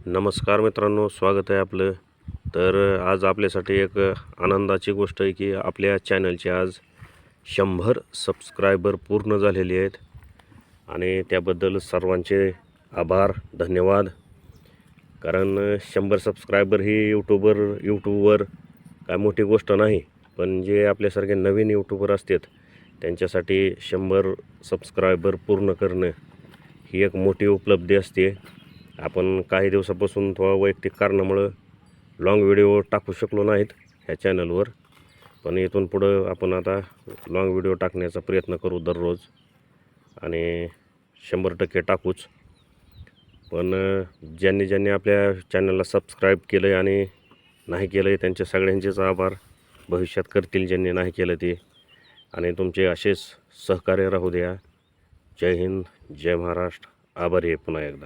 नमस्कार मित्रांनो, स्वागत आहे आपलं. तर आज आपल्यासाठी एक आनंदाची गोष्ट आहे की आपल्या चॅनलचे आज 100 सबस्क्रायबर पूर्ण झालेले आहेत आणि त्याबद्दल सर्वांचे आभार, धन्यवाद. कारण 100 सबस्क्रायबर ही यूट्यूबवर काय मोठी गोष्ट नाही, पण जे आपल्यासारखे नवीन यूट्यूबर असतात त्यांच्यासाठी 100 सबस्क्रायबर पूर्ण करणं ही एक मोठी उपलब्धी असते. आपण काही दिवसापासून थोडा वैयक्तिक कारणामुळं लाँग व्हिडिओ टाकू शकलो नाहीत ह्या चॅनलवर, पण इथून पुढं आपण आता लाँग व्हिडिओ टाकण्याचा प्रयत्न करू दररोज आणि 100% टाकूच. पण ज्यांनी आपल्या चॅनलला सबस्क्राईब केलं आहे आणि नाही केलं आहे त्यांच्या सगळ्यांचेच आभार भविष्यात करतील ज्यांनी नाही केलं ते, आणि तुमचे असेच सहकार्य राहू द्या. जय हिंद, जय महाराष्ट्र. आभारी आहे पुन्हा एकदा.